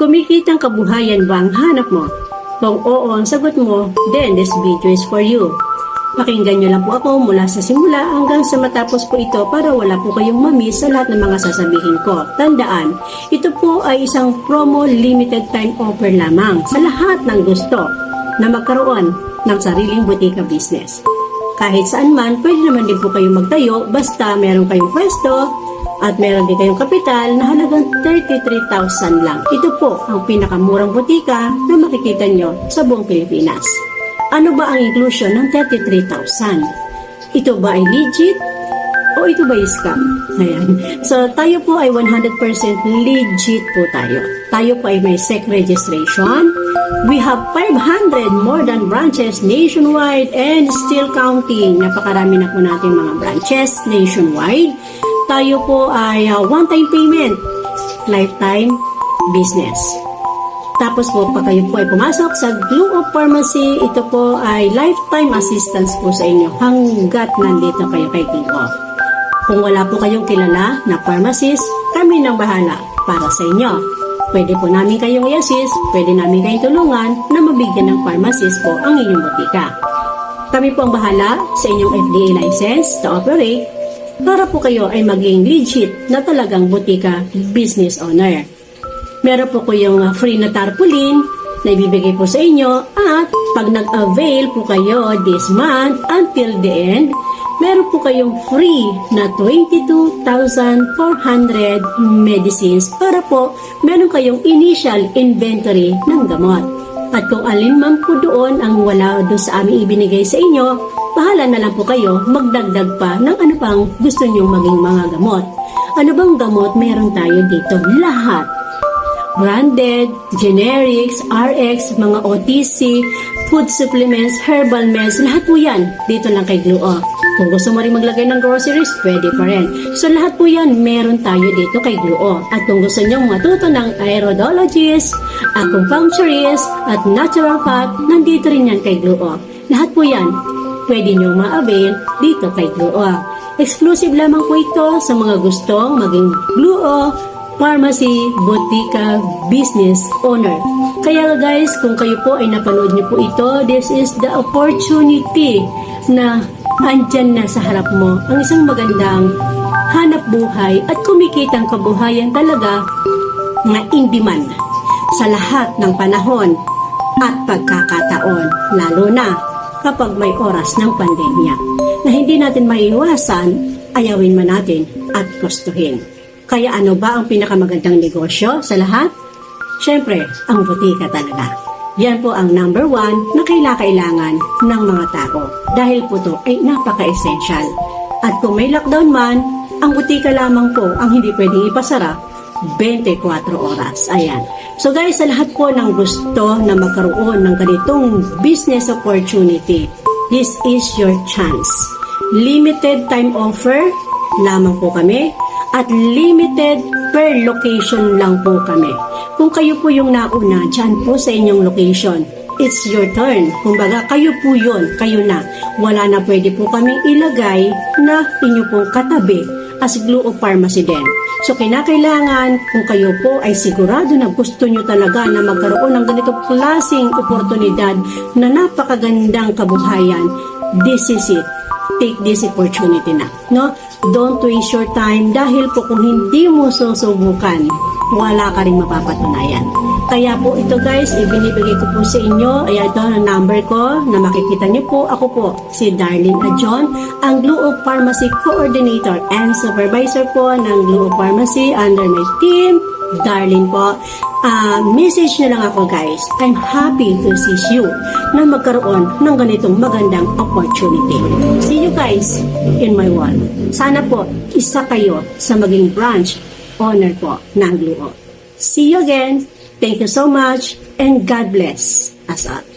Kumikitang kabuhayan ba ang hanap mo? Kung oo ang sagot mo, then this video is for you. Pakinggan nyo lang po ako mula sa simula hanggang sa matapos po ito para wala po kayong mamiss sa lahat ng mga sasabihin ko. Tandaan, ito po ay isang promo limited time offer lamang sa lahat ng gusto na magkaroon ng sariling butika business. Kahit saan man, pwede naman din po kayong magtayo basta meron kayong pwesto at meron din kayong kapital na halagang 33,000 lang. Ito po ang pinakamurang butika na makikita nyo sa buong Pilipinas. Ano ba ang inclusion ng 33,000? Ito ba ay legit o ito ba ay scam? Ayan. So, tayo po ay 100% legit po tayo. Tayo po ay may SEC registration. We have 500 more than branches nationwide and still counting. Napakarami na po natin mga branches nationwide. Tayo po ay one-time payment, lifetime business. Tapos po, pag kayo po ay pumasok sa Glue of Pharmacy, ito po ay lifetime assistance po sa inyo hanggat nandito kayo kay Glue of. Kung wala po kayong kilala na pharmacist, kami nang bahala para sa inyo. Pwede po namin kayong i-assist, pwede namin kayong tulungan na mabigyan ng pharmacist po ang inyong butika. Kami po ang bahala sa inyong FDA license to operate para po kayo ay maging legit na talagang butika business owner. Meron po ko yung free na tarpaulin na ibibigay po sa inyo at pag nag-avail po kayo this month until the end, meron po kayong free na 22,400 medicines para po meron kayong initial inventory ng gamot. At kung alin man po doon ang wala doon sa aming ibinigay sa inyo, bahala na lang po kayo magdagdag pa ng ano pang gusto nyong maging mga gamot. Ano bang gamot meron tayo dito? Lahat. Branded, generics, RX, mga OTC, food supplements, herbal meds, lahat po yan dito lang kay Glue of. Kung gusto mo rin maglagay ng groceries, pwede pa rin. So lahat po yan meron tayo dito kay Glue of. At kung gusto nyo matuto ng iridologist, acupuncturist, at natural fat, nandito rin yan kay Glue of. Lahat po yan pwede nyo ma-avail dito kay Glue of. Exclusive lamang po ito sa mga gustong maging Glue of Pharmacy, Butika, Business Owner. Kaya guys, kung kayo po ay napanood niyo po ito, this is the opportunity na andyan na sa harap mo ang isang magandang hanap buhay at kumikitang kabuhayan talaga na in demand sa lahat ng panahon at pagkakataon, lalo na kapag may oras ng pandemya na hindi natin maiiwasan, ayawin man natin at gustuhin. Kaya ano ba ang pinakamagandang negosyo sa lahat? Siyempre, ang butika talaga. Yan po ang number 1 na kailangan ng mga tao. Dahil po ito ay napaka-essential. At kung may lockdown man, ang butika lamang po ang hindi pwedeng ipasara 24 oras. Ayan. So guys, sa lahat po ng gusto na magkaroon ng ganitong business opportunity, this is your chance. Limited time offer lamang po kami. At limited per location lang po kami. Kung kayo po yung nauna dyan po sa inyong location, it's your turn. Kumbaga, kayo po yun, kayo na. Wala na pwede po kaming ilagay na inyo pong katabi as Glue of Pharmacy din. So, kinakailangan kung kayo po ay sigurado na gusto nyo talaga na magkaroon ng ganitong klaseng oportunidad na napakagandang kabuhayan, this is it. Take this opportunity na, no? Don't waste your time dahil po kung hindi mo susubukan, wala ka rin mapapatunayan. Kaya po ito guys, ibinibigay ko po sa inyo. Ay ito ang number ko na makikita niyo po. Ako po si Darlene Adjon, ang Glue of Pharmacy Coordinator and Supervisor po ng Glue of Pharmacy under my team. Darlene po, message na lang ako guys. I'm happy to see you na magkaroon ng ganitong magandang opportunity. See you guys in my world. Sana po, isa kayo sa maging branch owner po ng Glue of. See you again. Thank you so much and God bless us all.